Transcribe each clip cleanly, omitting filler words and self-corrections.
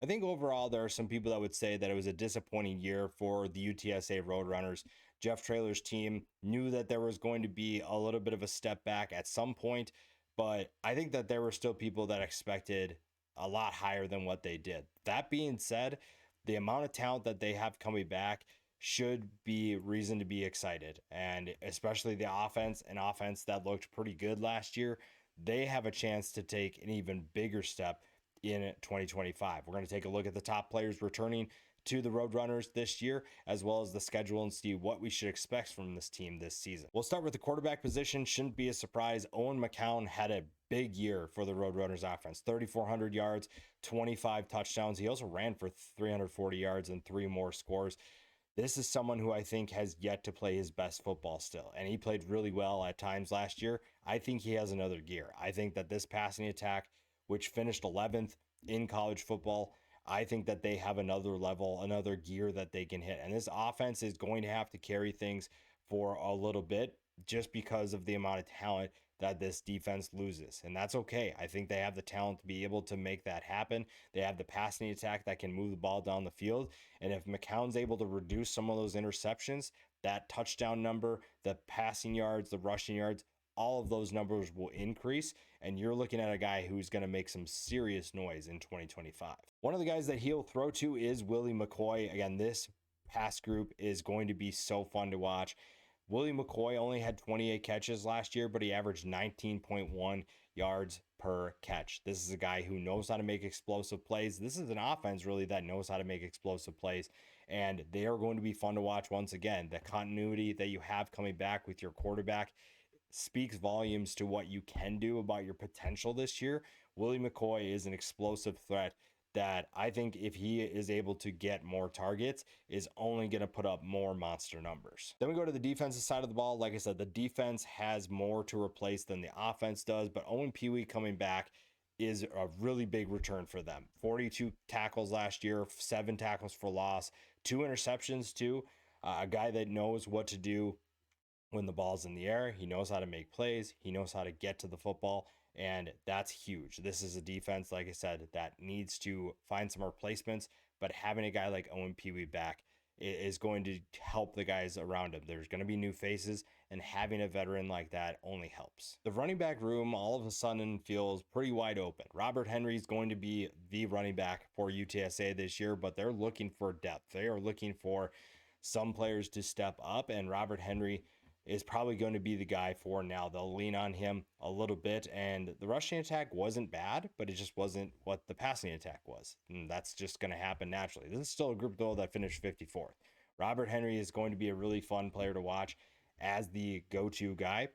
I think overall there are some people that would say that it was a disappointing year for the UTSA Roadrunners. Jeff Traylor's team knew that there was going to be a little bit of a step back at some point, but I think that there were still people that expected a lot higher than what they did. That being said, the amount of talent that they have coming back should be reason to be excited. And especially the offense, an offense that looked pretty good last year, they have a chance to take an even bigger step in 2025. We're going to take a look at the top players returning to the Roadrunners this year, as well as the schedule, and see what we should expect from this team this season. We'll start with the quarterback position. Shouldn't be a surprise. Owen McCown had a big year for the Roadrunners offense. 3,400 yards, 25 touchdowns. He also ran for 340 yards and 3 more scores. This is someone who I think has yet to play his best football still, and he played really well at times last year. I think he has another gear. I think that this passing attack, which finished 11th in college football, I think that they have another level, another gear that they can hit. And this offense is going to have to carry things for a little bit just because of the amount of talent that this defense loses. And that's okay. I think they have the talent to be able to make that happen. They have the passing attack that can move the ball down the field. And if McCown's able to reduce some of those interceptions, that touchdown number, the passing yards, the rushing yards, all of those numbers will increase, and you're looking at a guy who's going to make some serious noise in 2025. One of the guys that he'll throw to is Willie McCoy. Again, this pass group is going to be so fun to watch. Willie McCoy only had 28 catches last year, but he averaged 19.1 yards per catch. This is a guy who knows how to make explosive plays. This is an offense really that knows how to make explosive plays, and they are going to be fun to watch once again. The continuity that you have coming back with your quarterback speaks volumes to what you can do about your potential this year. Willie McCoy is an explosive threat that I think if he is able to get more targets is only going to put up more monster numbers. Then we go to the defensive side of the ball. Like I said, the defense has more to replace than the offense does, but Owen Pee-wee coming back is a really big return for them. 42 tackles last year, 7 tackles for loss, 2 interceptions too. A guy that knows what to do when the ball's in the air. He knows how to make plays. He knows how to get to the football, and that's huge. This is a defense, like I said, that needs to find some replacements, but having a guy like Owen Pee-wee back is going to help the guys around him. There's going to be new faces, and having a veteran like that only helps. The running back room all of a sudden feels pretty wide open. Robert Henry is going to be the running back for UTSA this year, but they're looking for depth. They are looking for some players to step up, and Robert Henry is probably going to be the guy for now. They'll lean on him a little bit, and the rushing attack wasn't bad, but it just wasn't what the passing attack was. And that's just going to happen naturally. This is still a group, though, that finished 54th. Robert Henry is going to be a really fun player to watch as the go-to guy.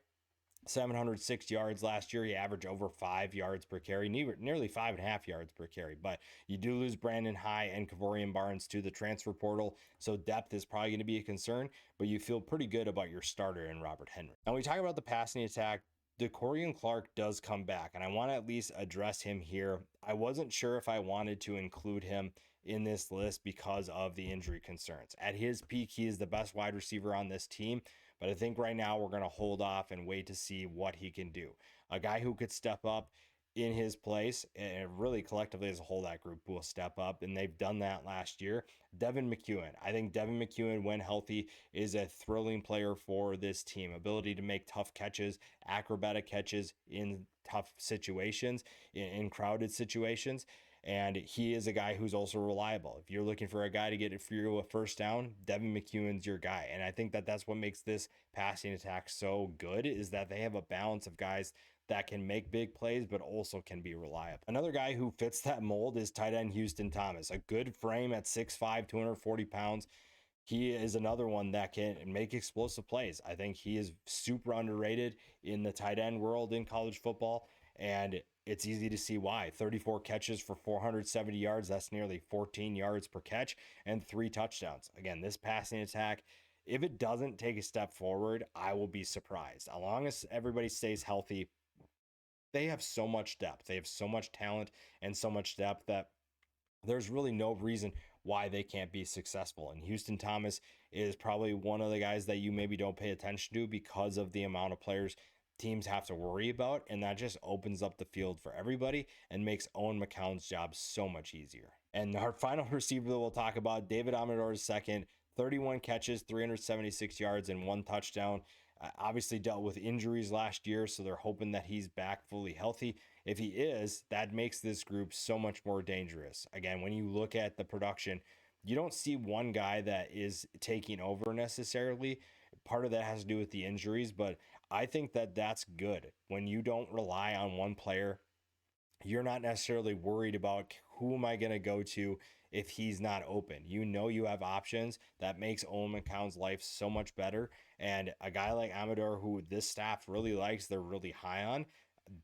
706 yards last year. He averaged over 5 yards per carry, nearly 5.5 yards per carry. But you do lose Brandon High and Kavorian Barnes to the transfer portal, so depth is probably going to be a concern, but you feel pretty good about your starter in Robert Henry. Now, we talk about the passing attack. DeCorian Clark does come back, and I want to at least address him here. I wasn't sure if I wanted to include him in this list because of the injury concerns. At his peak, he is the best wide receiver on this team, but I think right now we're going to hold off and wait to see what he can do. A guy who could step up in his place, and really collectively as a whole, that group will step up, and they've done that last year. Devin McEwen. I think Devin McEwen, when healthy, is a thrilling player for this team. Ability to make tough catches, acrobatic catches in tough situations, in crowded situations. And he is a guy who's also reliable. If you're looking for a guy to get it for you a first down, Devin McEwen's your guy. And I think that that's what makes this passing attack so good, is that they have a balance of guys that can make big plays, but also can be reliable. Another guy who fits that mold is tight end Houston Thomas. A good frame at 6'5", 240 pounds. He is another one that can make explosive plays. I think he is super underrated in the tight end world in college football, and it's easy to see why. 34 catches for 470 yards. That's nearly 14 yards per catch and 3 touchdowns. Again, this passing attack, if it doesn't take a step forward, I will be surprised. As long as everybody stays healthy, they have so much depth. They have so much talent and so much depth that there's really no reason why they can't be successful. And Houston Thomas is probably one of the guys that you maybe don't pay attention to because of the amount of players teams have to worry about, and that just opens up the field for everybody and makes Owen McCown's job so much easier. And our final receiver that we'll talk about, David Amador is second, 31 catches, 376 yards, and 1 touchdown. Obviously dealt with injuries last year, so they're hoping that he's back fully healthy. If he is, that makes this group so much more dangerous. Again, when you look at the production, you don't see one guy that is taking over necessarily. Part of that has to do with the injuries, but I think that that's good. When you don't rely on one player, you're not necessarily worried about who am I going to go to if he's not open. You know you have options. That makes Owen McCown's life so much better. And a guy like Amador, who this staff really likes, they're really high on,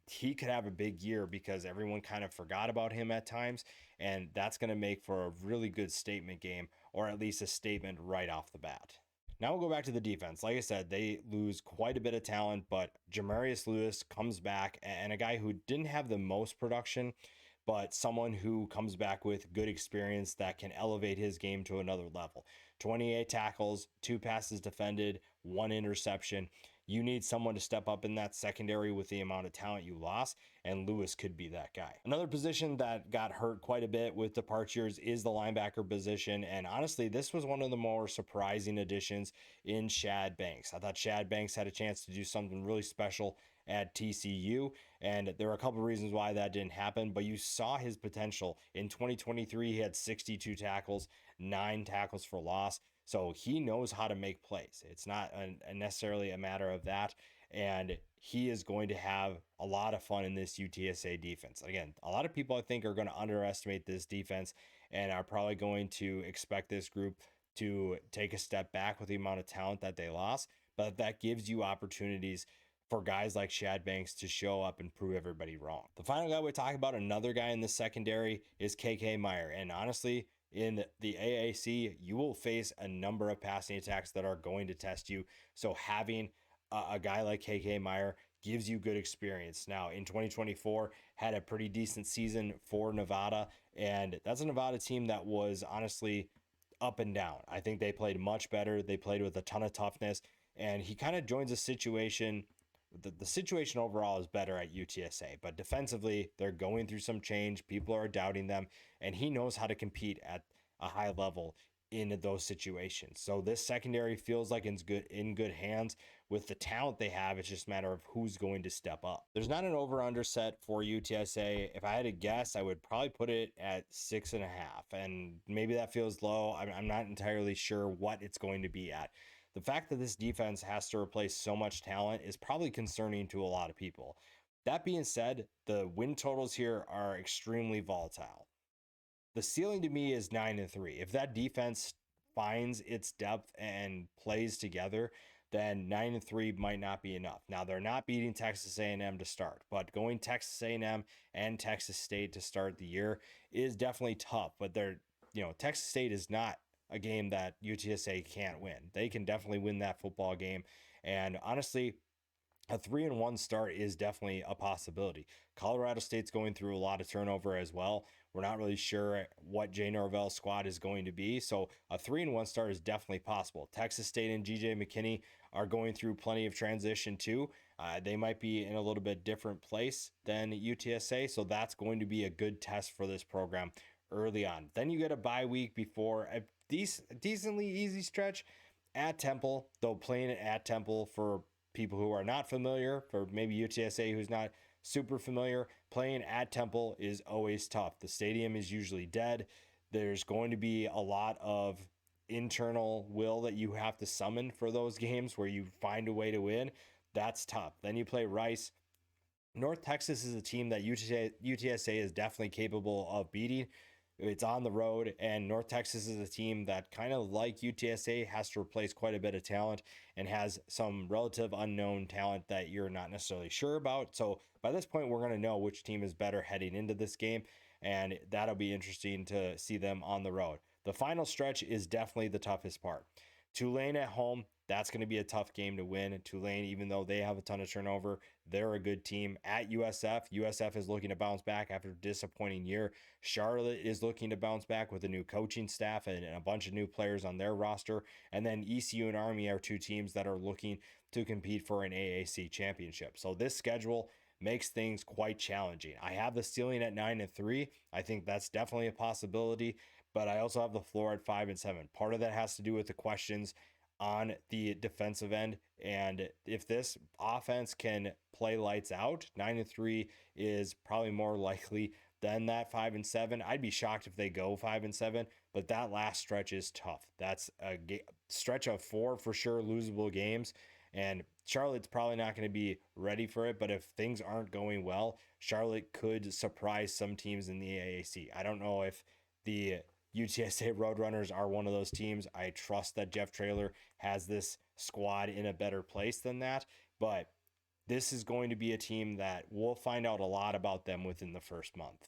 he could have a big year because everyone kind of forgot about him at times. And that's going to make for a really good statement game, or at least a statement right off the bat. Now we'll go back to the defense. Like I said, they lose quite a bit of talent, but Jamarius Lewis comes back, and a guy who didn't have the most production, but someone who comes back with good experience that can elevate his game to another level. 28 tackles, 2 passes defended, 1 interception. You need someone to step up in that secondary with the amount of talent you lost, and Lewis could be that guy. Another position that got hurt quite a bit with departures is the linebacker position, and honestly, this was one of the more surprising additions in Shad Banks. I thought Shad Banks had a chance to do something really special at TCU, and there are a couple of reasons why that didn't happen, but you saw his potential. In 2023, he had 62 tackles, 9 tackles for loss. So he knows how to make plays. It's not necessarily a matter of that. And he is going to have a lot of fun in this UTSA defense. Again, a lot of people I think are going to underestimate this defense and are probably going to expect this group to take a step back with the amount of talent that they lost. But that gives you opportunities for guys like Shad Banks to show up and prove everybody wrong. The final guy we talk about, another guy in the secondary, is KK Meyer. And honestly, in the AAC, you will face a number of passing attacks that are going to test you. So having a guy like KK Meyer gives you good experience. Now, in 2024, had a pretty decent season for Nevada, and that's a Nevada team that was honestly up and down. I think they played much better. They played with a ton of toughness, and he kind of joins a situation. The situation overall is better at UTSA, but defensively, they're going through some change. People are doubting them, and he knows how to compete at a high level in those situations. So this secondary feels like it's in good hands with the talent they have. It's just a matter of who's going to step up. There's not an over/under set for UTSA. If I had to guess, I would probably put it at 6.5, and maybe that feels low. I'm not entirely sure what it's going to be at. The fact that this defense has to replace so much talent is probably concerning to a lot of people. That being said, the win totals here are extremely volatile. The ceiling to me is 9-3. If that defense finds its depth and plays together, then 9-3 might not be enough. Now, they're not beating Texas A&M to start, but going Texas A&M and Texas State to start the year is definitely tough. But Texas State is not a game that UTSA can't win. They can definitely win that football game. And honestly, a 3-1 start is definitely a possibility. Colorado State's going through a lot of turnover as well. We're not really sure what Jay Norvell's squad is going to be. So a 3-1 start is definitely possible. Texas State and GJ McKinney are going through plenty of transition too. They might be in a little bit different place than UTSA. So that's going to be a good test for this program early on. Then you get a bye week before a decently easy stretch at Temple, though playing it at Temple for people who are not familiar, for maybe UTSA who's not super familiar, playing at Temple is always tough. The stadium is usually dead. There's going to be a lot of internal will that you have to summon for those games where you find a way to win. That's tough. Then you play Rice. North Texas is a team that UTSA is definitely capable of beating. It's on the road, and North Texas is a team that, kind of like UTSA, has to replace quite a bit of talent and has some relative unknown talent that you're not necessarily sure about. So by this point, we're going to know which team is better heading into this game, and that'll be interesting to see them on the road. The final stretch is definitely the toughest part. Tulane at home, that's going to be a tough game to win. Tulane, even though they have a ton of turnover, they're a good team. At USF is looking to bounce back after a disappointing year. Charlotte is looking to bounce back with a new coaching staff and a bunch of new players on their roster. And then ECU and Army are two teams that are looking to compete for an AAC championship. So this schedule makes things quite challenging. I have the ceiling at 9-3. I think that's definitely a possibility, but I also have the floor at 5-7. Part of that has to do with the questions on the defensive end. And if this offense can play lights out, 9-3 is probably more likely than that 5-7. I'd be shocked if they go 5-7, but that last stretch is tough. That's a stretch of 4 for sure losable games. And Charlotte's probably not going to be ready for it, but if things aren't going well, Charlotte could surprise some teams in the AAC. I don't know if the UTSA Roadrunners are one of those teams. I trust that Jeff Traylor has this squad in a better place than that, but this is going to be a team that we'll find out a lot about them within the first month.